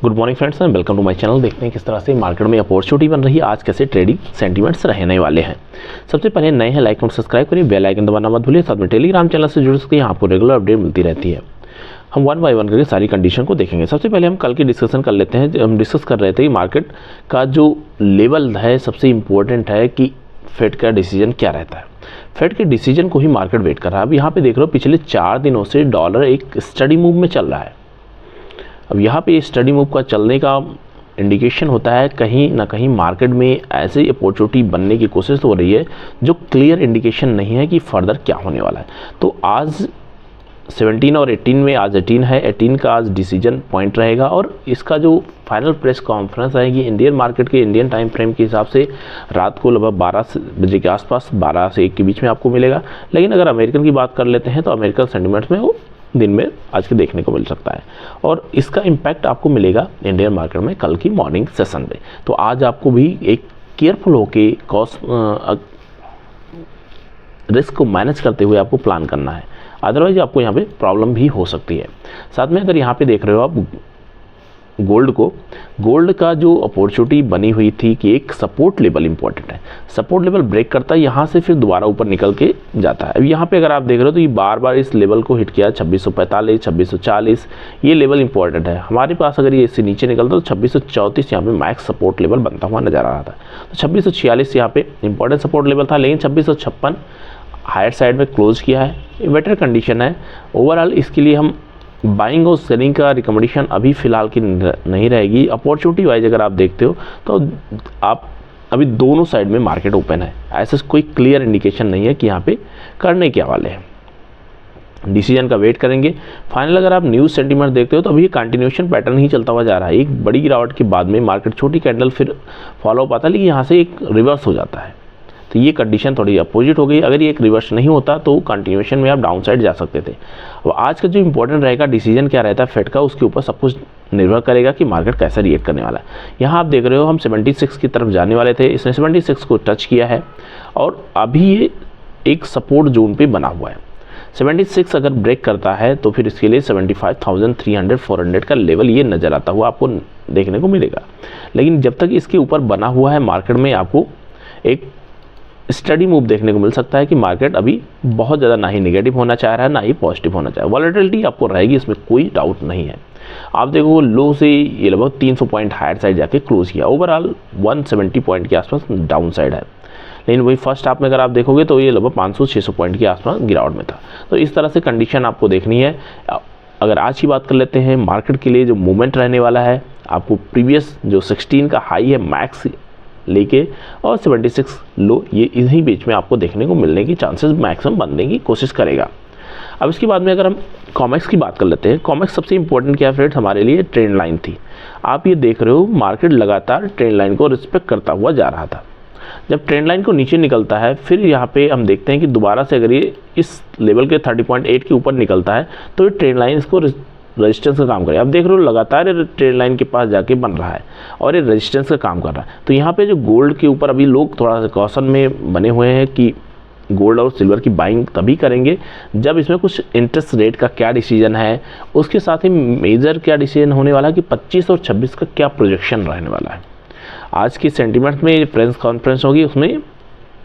Good morning friends and welcome to my channel. देखते हैं किस तरह से मार्केट में अपॉर्चुनिटी बन रही है, आज कैसे ट्रेडिंग सेंटीमेंट्स रहने वाले हैं। सबसे पहले नए हैं लाइक और सब्सक्राइब करिए, बेल आइकन दबाना मत भूलिए। साथ में टेलीग्राम चैनल से जुड़ सकते हैं, आपको रेगुलर अपडेट मिलती रहती है। हम वन बाय वन करके सारी कंडीशन को देखेंगे। सबसे पहले हम कल की डिस्कशन कर लेते हैं। हम डिस्कस कर रहे थे कि मार्केट का जो लेवल है सबसे इम्पोर्टेंट है कि फेड का डिसीजन क्या रहता है। फेड के डिसीजन को ही मार्केट वेट कर रहा है। अब यहाँ पे देख रहे हो पिछले 4 दिनों से डॉलर एक स्टडी मूव में चल रहा है। अब यहाँ पे स्टडी मूव का चलने का इंडिकेशन होता है कहीं ना कहीं मार्केट में ऐसी अपॉर्चुनिटी बनने की कोशिश हो रही है जो क्लियर इंडिकेशन नहीं है कि फर्दर क्या होने वाला है। तो आज 17 और 18 में, आज 18 है, 18 का आज डिसीजन पॉइंट रहेगा और इसका जो फाइनल प्रेस कॉन्फ्रेंस आएगी इंडियन मार्केट के इंडियन टाइम फ्रेम के हिसाब से रात को लगभग 12 बजे के आसपास, 12 से 1 के बीच में आपको मिलेगा। लेकिन अगर अमेरिकन की बात कर लेते हैं तो अमेरिकन सेंटिमेंट्स में वो दिन में आज के देखने को मिल सकता है और इसका इम्पैक्ट आपको मिलेगा इंडियन मार्केट में कल की मॉर्निंग सेशन में। तो आज आपको भी एक केयरफुल होके कॉस्ट रिस्क को मैनेज करते हुए आपको प्लान करना है, अदरवाइज आपको यहाँ पे प्रॉब्लम भी हो सकती है। साथ में अगर यहाँ पे देख रहे हो आप गोल्ड का जो अपॉर्चुनिटी बनी हुई थी कि एक सपोर्ट लेवल इंपॉर्टेंट है, सपोर्ट लेवल ब्रेक करता है, यहाँ से फिर दोबारा ऊपर निकल के जाता है। अब यहाँ पे अगर आप देख रहे हो तो ये बार बार इस लेवल को हिट किया, 2645, 2640, ये लेवल इंपॉर्टेंट है हमारे पास। अगर ये इससे नीचे निकलता तो 2634 यहाँ पे मैक्स सपोर्ट लेवल बनता हुआ नजर आ रहा था। तो 2646 यहाँ पे इंपॉर्टेंट सपोर्ट लेवल था, लेकिन 2656 हायर साइड में क्लोज किया है, ये बेटर कंडीशन है। ओवरऑल इसके लिए हम बाइंग और सेलिंग का रिकमेंडेशन अभी फ़िलहाल की नहीं रहेगी। अपॉर्चुनिटी वाइज अगर आप देखते हो तो आप अभी दोनों साइड में मार्केट ओपन है, ऐसा कोई क्लियर इंडिकेशन नहीं है कि यहाँ पे करने क्या वाले हैं। डिसीजन का वेट करेंगे। फाइनल अगर आप न्यूज़ सेंटीमेंट देखते हो तो अभी कंटिन्यूशन पैटर्न ही चलता हुआ जा रहा है। एक बड़ी गिरावट के बाद में मार्केट छोटी कैंडल फिर फॉलो पाता है, लेकिन यहाँ से एक रिवर्स हो जाता है। तो ये कंडीशन थोड़ी अपोजिट हो गई। अगर ये एक रिवर्स नहीं होता तो कंटिन्यूएशन में आप डाउन साइड जा सकते थे। अब आज का जो इंपॉर्टेंट रहेगा डिसीजन क्या रहता है फेड का, उसके ऊपर सब कुछ निर्भर करेगा कि मार्केट कैसा रिएक्ट करने वाला है। यहाँ आप देख रहे हो हम 76 की तरफ जाने वाले थे, इसने 76 को टच किया है और अभी ये एक सपोर्ट जोन पे बना हुआ है। 76 अगर ब्रेक करता है तो फिर इसके लिए 75,300 400 का लेवल ये नज़र आता हुआ आपको देखने को मिलेगा। लेकिन जब तक इसके ऊपर बना हुआ है मार्केट में आपको एक स्टडी मूव देखने को मिल सकता है कि मार्केट अभी बहुत ज़्यादा ना ही नेगेटिव होना चाह रहा है ना ही पॉजिटिव होना चाह रहा है। वॉलेटिलिटी आपको रहेगी, इसमें कोई डाउट नहीं है। आप देखो लो से ये लगभग 300 पॉइंट हायर साइड जाके क्लोज किया, ओवरऑल 170 पॉइंट के आसपास डाउन साइड है। लेकिन वही फर्स्ट हाफ में अगर आप देखोगे तो ये लगभग 500-600 पॉइंट के आसपास गिरावट में था। तो इस तरह से कंडीशन आपको देखनी है। अगर आज की बात कर लेते हैं मार्केट के लिए जो मूवमेंट रहने वाला है, आपको प्रीवियस जो 16 का हाई है मैक्स लेके और 76 लो, ये इन्हीं बीच में आपको देखने को मिलने की चांसेस मैक्सिमम बनने की कोशिश करेगा। अब इसके बाद में अगर हम कॉमेक्स की बात कर लेते हैं, कॉमेक्स सबसे इंपॉर्टेंट क्या फ्रेंड्स हमारे लिए ट्रेंड लाइन थी। आप ये देख रहे हो मार्केट लगातार ट्रेंड लाइन को रिस्पेक्ट करता हुआ जा रहा था। जब ट्रेंड लाइन को नीचे निकलता है फिर यहाँ पे हम देखते हैं कि दोबारा से अगर ये इस लेवल के 30.8 के ऊपर निकलता है तो ये ट्रेंड लाइन इसको रेजिस्टेंस का काम करे। आप देख रहे हो लगातार ट्रेंड लाइन के पास जाके बन रहा है और ये रेजिस्टेंस का काम कर रहा है। तो यहाँ पे जो गोल्ड के ऊपर अभी लोग थोड़ा सा कॉशन में बने हुए हैं कि गोल्ड और सिल्वर की बाइंग तभी करेंगे जब इसमें कुछ इंटरेस्ट रेट का क्या डिसीजन है, उसके साथ ही मेजर क्या डिसीजन होने वाला है कि 25 और 26 का क्या प्रोजेक्शन रहने वाला है। आज की सेंटीमेंट में प्रेस कॉन्फ्रेंस होगी, उसमें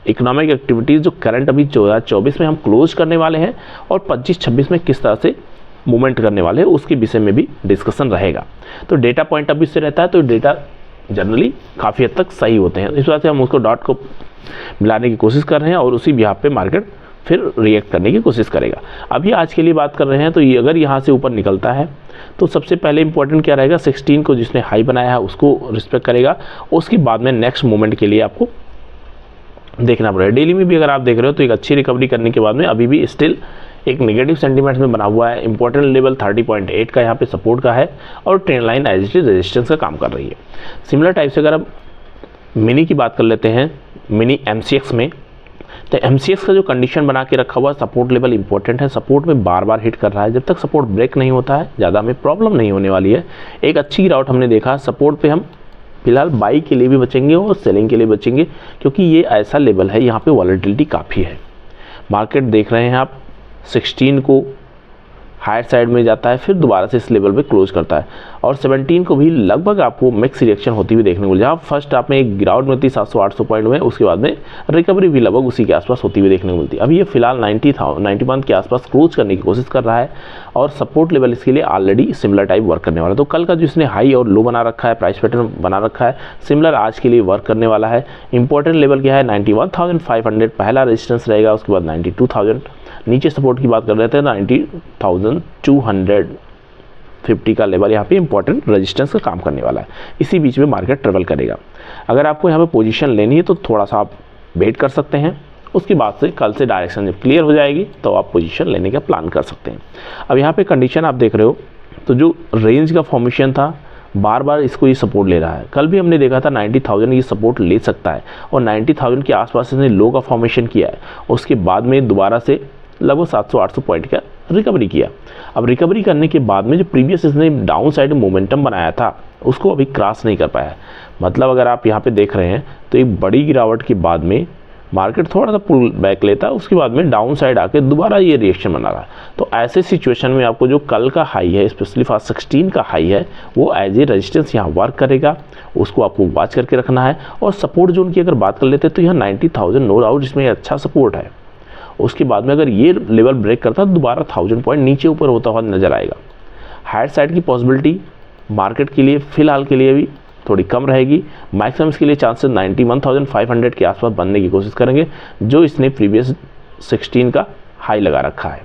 इकोनॉमिक एक्टिविटीज़ जो करंट अभी 2024 में हम क्लोज करने वाले हैं और 25-26 में किस तरह से मूवमेंट करने वाले हैं उसके विषय में भी डिस्कशन रहेगा। तो डेटा पॉइंट अभी से रहता है तो डेटा जनरली काफ़ी हद तक सही होते हैं, इस वजह से हम उसको डॉट को मिलाने की कोशिश कर रहे हैं और उसी बिहाफ पे मार्केट फिर रिएक्ट करने की कोशिश करेगा। अभी आज के लिए बात कर रहे हैं तो ये अगर यहाँ से ऊपर निकलता है तो सबसे पहले इंपॉर्टेंट क्या रहेगा, 16 को जिसने हाई बनाया है उसको रिस्पेक्ट करेगा। उसके बाद में नेक्स्ट मूवमेंट के लिए आपको देखना पड़ेगा। डेली में भी अगर आप देख रहे हो तो एक अच्छी रिकवरी करने के बाद में अभी भी स्टिल एक नेगेटिव सेंटीमेंट में बना हुआ है। इंपॉर्टेंट लेवल 30.8 का यहाँ पे सपोर्ट का है और trend line as it is resistance का काम कर रही है। सिमिलर टाइप से अगर आप मिनी की बात कर लेते हैं, मिनी MCX में, तो MCX का जो कंडीशन बना के रखा हुआ सपोर्ट लेवल इंपॉर्टेंट है, सपोर्ट में बार बार हिट कर रहा है। जब तक सपोर्ट ब्रेक नहीं होता है ज़्यादा हमें प्रॉब्लम नहीं होने वाली है। एक अच्छी गिरावट हमने देखा सपोर्ट पे, हम फिलहाल बाई के लिए भी बचेंगे और सेलिंग के लिए बचेंगे क्योंकि ये ऐसा लेवल है यहाँ पे वॉलेटिलिटी काफ़ी है। मार्केट देख रहे हैं आप 16 को हायर साइड में जाता है, फिर दोबारा से इस लेवल पे क्लोज करता है। और 17 को भी लगभग आपको मिक्स रिएक्शन होती हुई देखने को मिली। जहाँ फर्स्ट आप में एक गिरावट मिलती 700-800 पॉइंट में, उसके बाद में रिकवरी भी लगभग उसी के आसपास होती हुई देखने को मिलती है। अभी ये फिलहाल 91 के आसपास क्लोज करने की कोशिश कर रहा है और सपोर्ट लेवल इसके लिए ऑलरेडी सिमिलर टाइप वर्क करने वाला है। तो कल का जो इसने हाई और लो बना रखा है, प्राइस पैटर्न बना रखा है, सिमिलर आज के लिए वर्क करने वाला है। इंपॉर्टेंट लेवल क्या है 91,500 पहला रेजिस्टेंस रहेगा, उसके बाद 92,000। नीचे सपोर्ट की बात कर रहे थे 90,250 का लेवल यहाँ पे इंपॉर्टेंट रेजिस्टेंस का काम करने वाला है। इसी बीच में मार्केट ट्रेवल करेगा। अगर आपको यहाँ पे पोजीशन लेनी है तो थोड़ा सा आप वेट कर सकते हैं, उसके बाद से कल से डायरेक्शन जब क्लियर हो जाएगी तो आप पोजीशन लेने का प्लान कर सकते हैं। अब यहाँ पे कंडीशन आप देख रहे हो, तो जो रेंज का फॉर्मेशन था बार बार इसको ये सपोर्ट ले रहा है। कल भी हमने देखा था 90,000 ये सपोर्ट ले सकता है और 90,000 के आसपास इसने लो का फॉर्मेशन किया है। उसके बाद में दोबारा से लगभग 700-800 पॉइंट का रिकवरी किया। अब रिकवरी करने के बाद में जो प्रीवियस इसने डाउन साइड मोमेंटम बनाया था उसको अभी क्रॉस नहीं कर पाया। मतलब अगर आप यहाँ पे देख रहे हैं तो एक बड़ी गिरावट के बाद में मार्केट थोड़ा सा पुल बैक लेता है, उसके बाद में डाउन साइड आके दोबारा ये रिएक्शन बना रहा है। तो ऐसे सिचुएशन में आपको जो कल का हाई है, स्पेशली फास्ट 16 का हाई है, वो एज ए रेजिस्टेंस यहाँ वर्क करेगा, उसको आपको वॉच करके रखना है। और सपोर्ट जोन की अगर बात कर लेते हैं तो यहाँ 90,000 नो डाउट इसमें अच्छा सपोर्ट है। उसके बाद में अगर ये लेवल ब्रेक करता है तो दोबारा 1000 पॉइंट नीचे ऊपर होता हुआ नजर आएगा। हायर साइड की पॉसिबिलिटी मार्केट के लिए फिलहाल के लिए भी थोड़ी कम रहेगी। मैक्सिमम के लिए चांसेस 91,500 के आसपास बनने की कोशिश करेंगे, जो इसने प्रीवियस 16 का हाई लगा रखा है।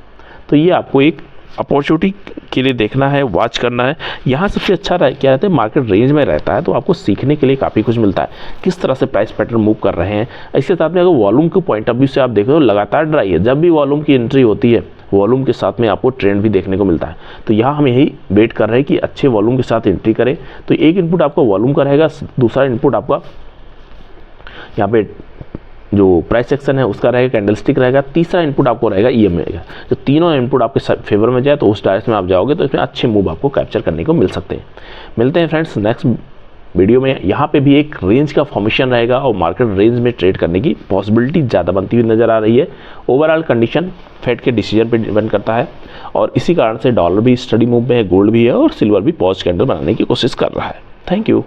तो ये आपको एक अपॉर्चुनिटी के लिए देखना है, वॉच करना है। यहाँ सबसे अच्छा क्या रहता है, मार्केट रेंज में रहता है तो आपको सीखने के लिए काफ़ी कुछ मिलता है, किस तरह से प्राइस पैटर्न मूव कर रहे हैं। इसके साथ में अगर वॉल्यूम के पॉइंट ऑफ व्यू से आप देखो तो लगातार ड्राई है। जब भी वॉल्यूम की एंट्री होती है वॉल्यूम के साथ में आपको ट्रेंड भी देखने को मिलता है। तो यहाँ हम यही वेट कर रहे हैं कि अच्छे वॉल्यूम के साथ एंट्री करें। तो एक इनपुट आपका वॉल्यूम का रहेगा, दूसरा इनपुट आपका यहाँ पे जो प्राइस सेक्शन है उसका रहेगा, कैंडलस्टिक रहेगा, तीसरा इनपुट आपको रहेगा ईएमए का। जो तीनों इनपुट आपके फेवर में जाए तो उस डायरेक्शन में आप जाओगे तो इसमें अच्छे मूव आपको कैप्चर करने को मिल सकते हैं। मिलते हैं फ्रेंड्स नेक्स्ट वीडियो में। यहाँ पे भी एक रेंज का फॉर्मेशन रहेगा और मार्केट रेंज में ट्रेड करने की पॉसिबिलिटी ज़्यादा बनती हुई नज़र आ रही है। ओवरऑल कंडीशन फेड के डिसीजन पे डिपेंड करता है और इसी कारण से डॉलर भी स्टडी मूव में है, गोल्ड भी है और सिल्वर भी पॉज कैंडल बनाने की कोशिश कर रहा है। Thank you.